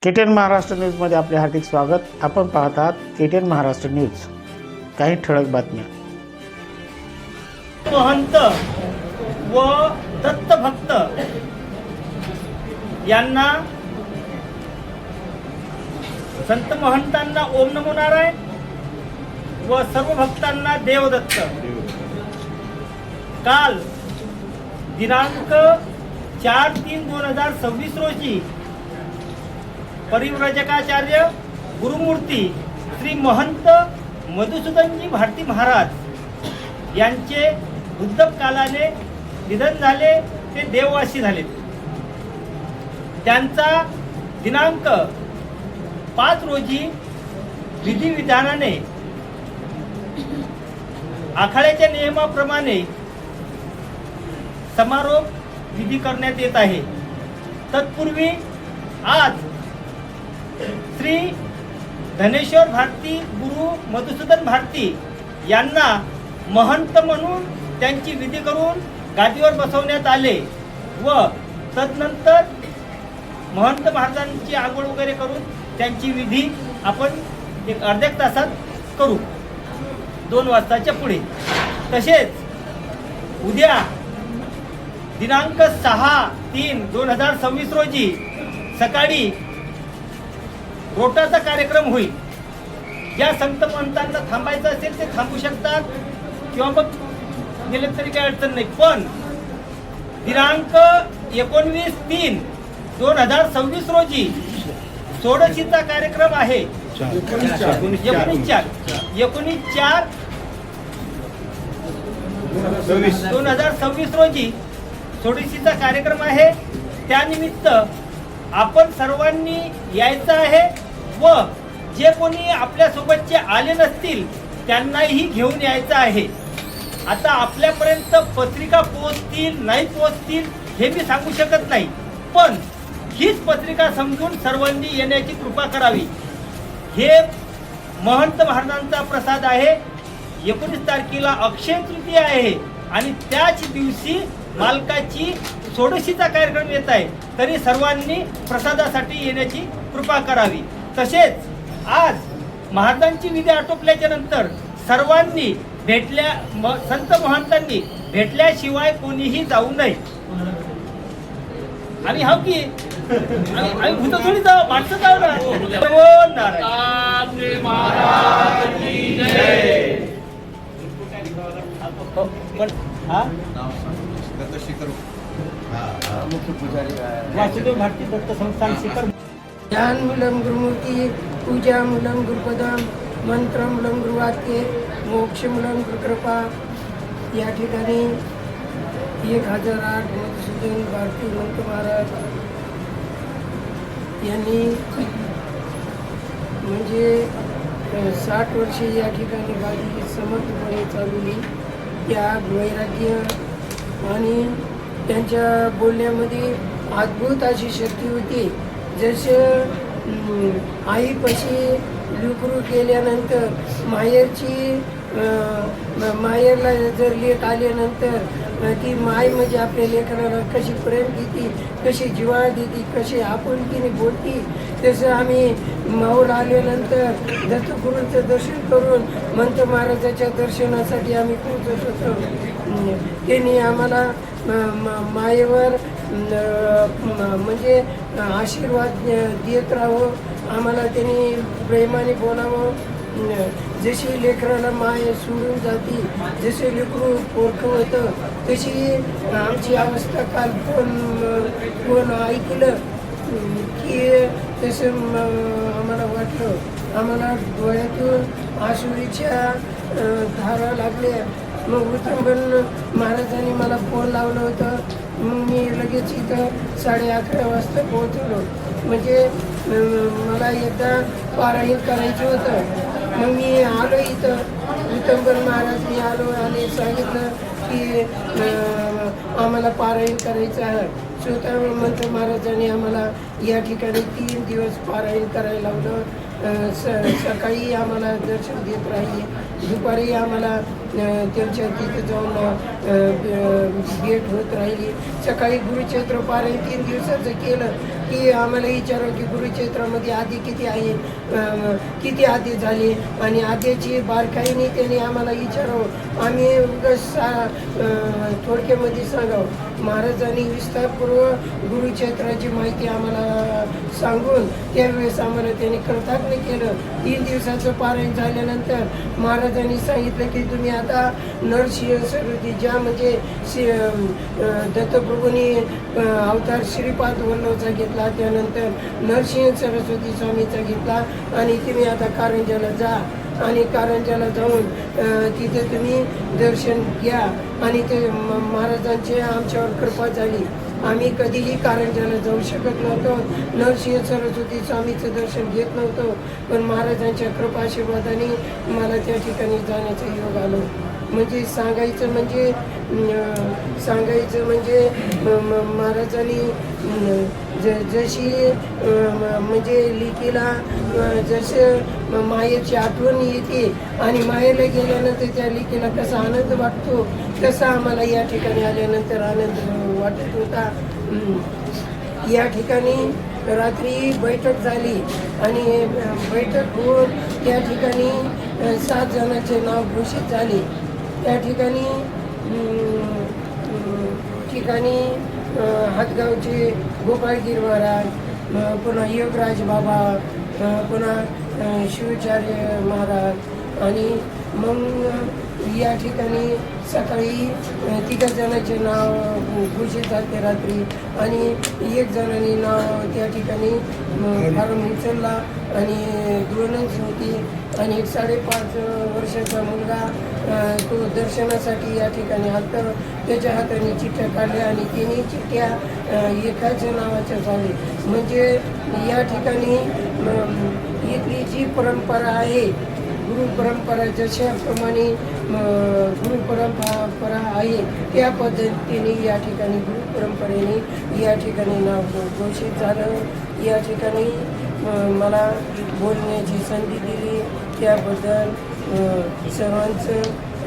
KTN Maharashtra न्यूजमध्ये आपले हार्दिक स्वागत. आपण पाहत आहात KTN महाराष्ट्र न्यूज. काही ठळक बातम्या. महंत व दत्तभक्त यांना संत महंतांना ओम नमो नारायण व सर्व भक्तांना देवदत्त. काल दिनांक 4/3/2026 रोजी परिव्राजकाचार्य गुरुमूर्ती श्री महंत मधुसूदनजी भारती महाराज यांचे वृद्धकालाने निधन झाले. ते देववासी झाले. त्यांचा दिनांक 5 रोजी विधिविधानाने आखाड्याच्या नियमाप्रमाणे समारोप विधी करण्यात येत आहे. तत्पूर्वी आज श्री धनेश्वर भारती गुरु मधुसूदन भारती यांना महंत म्हणून त्यांची विधी करून गादीवर बसवण्यात आले व तदनंतर महंत महाराजांची आंघोळ वगैरे करून त्यांची विधी आपण एक अर्ध्या तासात करू, 2 वाजताच्या पुढे. तसेच उद्या दिनांक 6/3/2026 रोजी सकाळी रोटाचा कार्यक्रम होईल. ज्या संत महंतांना थांबायचं असेल ते थांबू शकतात किंवा मग गेले तरी काही अडचण नाही. पण दिनांक 19/3/2026 रोजी षोडशीचा कार्यक्रम आहे. 19/4/2026 रोजी षोडशीचा कार्यक्रम आहे. त्यानिमित्त आपण सर्वांनी यायचं आहे व जे कोणी आपल्यासोबतचे आले नसतील त्यांनाही घेऊन यायचं आहे. आता आपल्यापर्यंत पत्रिका पोहोचतील नाही पोहोचतील हे मी सांगू शकत नाही, पण हीच पत्रिका समजून सर्वांनी येण्याची कृपा करावी. हे महंत महाराजांचा प्रसाद आहे. 19 तारखेला अक्षय तृतीया आहे आणि त्याच दिवशी मालकाची षोडशीचा कार्यक्रम येत आहे. तरी सर्वांनी प्रसादासाठी येण्याची कृपा करावी. तसेच आज महाराजांची विधी आटोपल्याच्या नंतर सर्वांनी संत महंतांनी भेटल्याशिवाय कोणीही जाऊ नये. आम्ही हाव की आम्ही भूत थोडी जाऊ, माणसं जाऊ ना. वासुदेव भारती दत्त संस्थान शिखर. ध्यानमूलं गुरुमूर्ती, पूजामूलं गुरुपदम, मंत्रमूलं गुरुवाक्ये, मोक्षमूलं गुरुकृपा. या ठिकाणी 1008 मधुसूदन भारती महंत महाराज यांनी म्हणजे 60 वर्षे या ठिकाणी गादी समर्थपणे चालवली. त्या वैराग्य आणि त्यांच्या बोलण्यामध्ये अद्भुत अशी शक्ती होती. जसं आईपाशी लेकरू केल्यानंतर माहेरला जर लेक आल्यानंतर ती माय म्हणजे आपल्या लेकराला कशी प्रेम देते, कशी जिव्हाळा देते, कशी आपुलकीने बोलती, तसं आम्ही माऊर आल्यानंतर दत्तगुरूंचं दर्शन करून महंत महाराजाच्या दर्शनासाठी आम्ही पोहोचत होतो. त्यांनी आम्हाला मायेवर म्हणजे आशीर्वाद देत राहावं, आम्हाला त्यांनी प्रेमाने बोलावं. जशी लेकराला माय सोडून जाती, जसे लेकरू पोरखं होतं, तशी आमची अवस्था काल कोण ऐकलं की तसं आम्हाला वाटलं. आम्हाला डोळ्यातून आसुरीच्या धारा लागल्या. मग उत्तमबन महाराजांनी मला फोन लावलं होतं. मग मी लगेच इथं 11:30 वाजता पोहोचलो. म्हणजे मला एकदा पारायण करायचं होतं. मग मी आलो इथं. उत्तमबन महाराज मी आले सांगितलं की आम्हाला पारायण करायचं आहे. स्वतः महंत महाराजांनी आम्हाला या ठिकाणी 3 दिवस पारायण करायला लावलं. सकाळी आम्हाला दर्शन देत राहिले, दुपारी आम्हाला त्यांच्या तिथे जाऊन भेट होत राहिली. सकाळी गुरुचैत्र पारायण 3 दिवसाचं केलं की आम्हाला विचारावं की गुरुक्षेत्रामध्ये आधी किती आहे, किती आधी झाले, आणि आधीची बारकाईने त्यांनी आम्हाला विचारावं. आम्ही उगाच थोडक्यामध्ये सांगावं. महाराजांनी विस्तारपूर्वक गुरुक्षेत्राची माहिती आम्हाला सांगून त्यावेळेस आम्हाला त्यांनी कृतज्ञ केलं. 3 दिवसाचं पारायण झाल्यानंतर महाराजांनी सांगितलं की तुम्ही आता नरसिंह सरस्वती ज्या म्हणजे दत्तप्रभूंनी अवतार श्रीपाद वल्लभचा घेतला, त्यानंतर नरसिंह सरस्वती स्वामीचा घेतला, आणि तुम्ही आता कारंजाला जा आणि कारंजाला जाऊन तिथे तुम्ही दर्शन घ्या. आणि ते महाराजांची आमच्यावर कृपा झाली. आम्ही कधीही कारंजाला जाऊ शकत नव्हतो, नरसिंह सरस्वती स्वामीचं दर्शन घेत नव्हतो, पण महाराजांच्या कृपा आशीर्वादाने मला त्या ठिकाणी जाण्याचा योग आलो. म्हणजे सांगायचं म्हणजे महाराजांनी जशी म्हणजे लिकीला जसं मायेची आठवण येते आणि मायेला गेल्यानंतर त्या लिकीला कसा आनंद वाटतो, तसा आम्हाला या ठिकाणी आल्यानंतर आनंद वाटत होता. या ठिकाणी रात्री बैठक झाली आणि बैठक होऊन त्या ठिकाणी 7 जणांचे नाव घोषित झाले. त्या ठिकाणी हातगावचे गोपाळगीर महाराज, पुन्हा योगराज बाबा, पुन्हा शिवाचार्य महाराज, आणि मग या ठिकाणी सकाळी 3 जणांचे नाव घोषित झाले रात्री, आणि 1 जणांनी नाव त्या ठिकाणी फॉर्म उचलला आणि गृहणच होती, आणि 5.5 वर्षाचा मुलगा तो दर्शनासाठी या ठिकाणी आलता. त्याच्या हाताने चिठ्ठ्या काढल्या आणि तिन्ही चिठ्ठ्या एकाच नावाच्या झाल्या. म्हणजे या ठिकाणी इथली जी परंपरा आहे, गुरु परंपरा जशाप्रमाणे गुरु परंपरा आहे त्या पद्धतीने या ठिकाणी गुरु परंपरेने या ठिकाणी नाव घोषित झालं. या ठिकाणी मला बोलण्याची संधी दिली त्याबद्दल सर्वांचं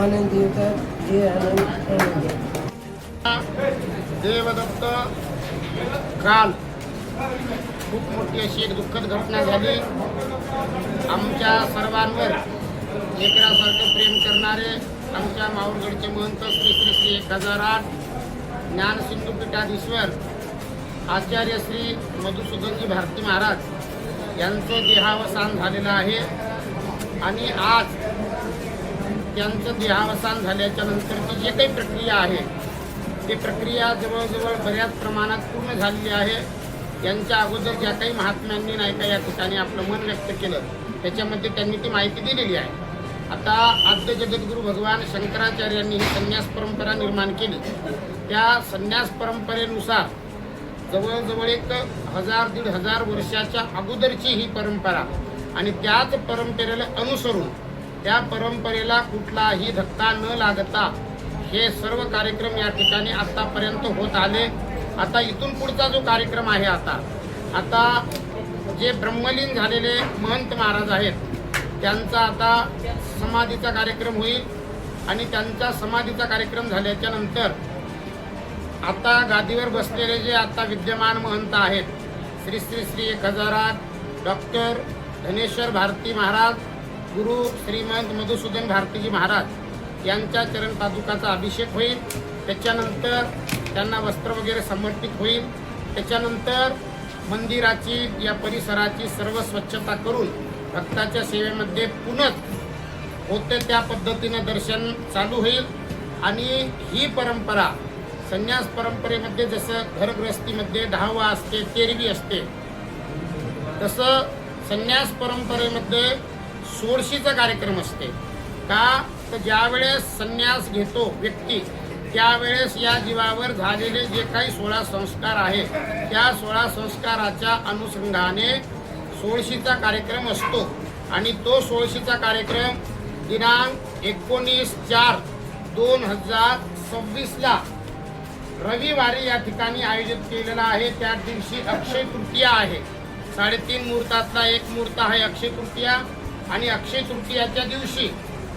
आनंद येतात. जे आनंद देवदत्त काल खूप मोठी अशी एक दुःखद घटना झाली. आमच्या सर्वांवर लेकरासारखं प्रेम करणारे आमच्या माहूरगडचे महंत श्री श्री श्री 1008 ज्ञानसिंधू पीठाधीश्वर आचार्य श्री मधुसूदनजी भारती महाराज यांचं देहावसान झालेलं आहे. आणि आज त्यांचं देहावसान झाल्याच्या नंतरची जे काही प्रक्रिया आहे ती प्रक्रिया जवळजवळ बऱ्याच प्रमाणात पूर्ण झालेली आहे. यांच्या अगोदर ज्या काही महात्म्यांनी नाही का या ठिकाणी आपलं मन व्यक्त केलं त्याच्यामध्ये त्यांनी ती माहिती दिलेली आहे. आता आद्य जगद्गुरू भगवान शंकराचार्यांनी ही संन्यास परंपरा निर्माण केली. त्या संन्यास परंपरेनुसार जवळजवळ 1000-1500 वर्षाच्या अगोदरची ही परंपरा, आणि त्याच परंपरेला अनुसरून त्या परंपरेला कुठलाही धक्का न लागता हे सर्व कार्यक्रम या ठिकाणी आतापर्यंत होत आले. आता इथून पुढचा जो कार्यक्रम आहे आता जे ब्रह्मलीन झालेले महंत महाराज आहेत त्यांचा आता समाधीचा कार्यक्रम होईल. आणि त्यांचा समाधीचा कार्यक्रम झाल्याच्या नंतर आता गादीवर बसलेले जे आता विद्यमान महंत आहेत श्री श्री श्री 1008 डॉक्टर धनेश्वर भारती महाराज, गुरु श्रीमंत मधुसूदन भारतीजी महाराज यांच्या चरण पादुकाचा अभिषेक होईल. त्याच्यानंतर त्यांना वस्त्र वगैरे समर्पित होईल. त्याच्यानंतर मंदिराची या परिसराची सर्व स्वच्छता करून भक्ताच्या सेवेमध्ये पुनः होते त्या पद्धतीनं दर्शन चालू होईल. आणि ही परंपरा संन्यास परंपरेमध्ये जसं घरगृहस्थीमध्ये 10वा असते, 13वी असते, तसं संन्यास परंपरेमध्ये 16शीचा कार्यक्रम असते. का तर ज्यावेळेस संन्यास घेतो व्यक्ती त्यावेळेस या जीवावर झालेले जे काही 16 संस्कार आहेत त्या 16 संस्काराच्या अनुषंगाने 16शीचा कार्यक्रम असतो. आणि तो 16शीचा कार्यक्रम दिनांक 19/4/2026 रविवारी या ठिकाणी आयोजित केलेला आहे. त्या दिवशी अक्षय तृतीया आहे. 3.5 मुहूर्तातला एक मुहूर्त आहे अक्षय तृतीया. आणि अक्षय तृतीयाच्या दिवशी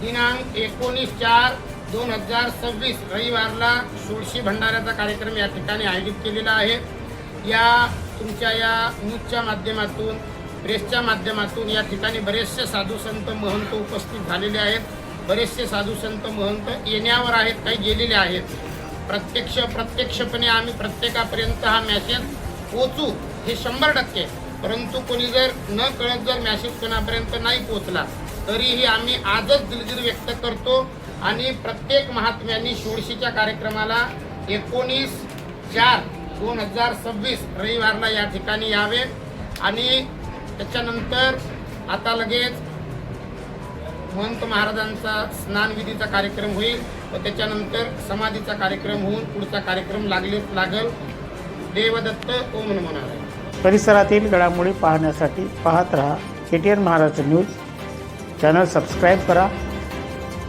दिनांक 19/4/2026 रविवारला 16शी भंडाऱ्याचा कार्यक्रम या ठिकाणी आयोजित केलेला आहे. या तुमच्या या न्यूजच्या माध्यमातून, प्रेसच्या माध्यमातून या ठिकाणी बरेचसे साधू संत महंत उपस्थित झालेले आहेत. बरेचसे साधू संत महंत येण्यावर आहेत, काही गेलेले आहेत. प्रत्यक्षपणे आम्ही प्रत्येकापर्यंत हा मॅसेज पोचू हे 100%. परंतु कोणी जर न कळत जर मॅसेज कोणापर्यंत नाही पोचला तरीही आम्ही आजच दिलगिरी व्यक्त करतो आणि प्रत्येक महात्म्यांनी षोडशीच्या कार्यक्रमाला 19/4/2026 रविवारला या ठिकाणी यावे. आणि त्याच्यानंतर आता लगेच महंत महाराजांचा स्नानविधीचा कार्यक्रम होईल व त्याच्यानंतर समाधीचा कार्यक्रम होऊन पुढचा कार्यक्रम लागल. देवदत्त ओम नमो नारायण. परिसरातील घडामोडी पाहण्यासाठी पाहत रहा KTN Maharashtra news. Channel subscribe करा,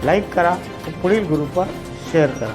लाईक करा व पुढील ग्रुपवर शेअर करा.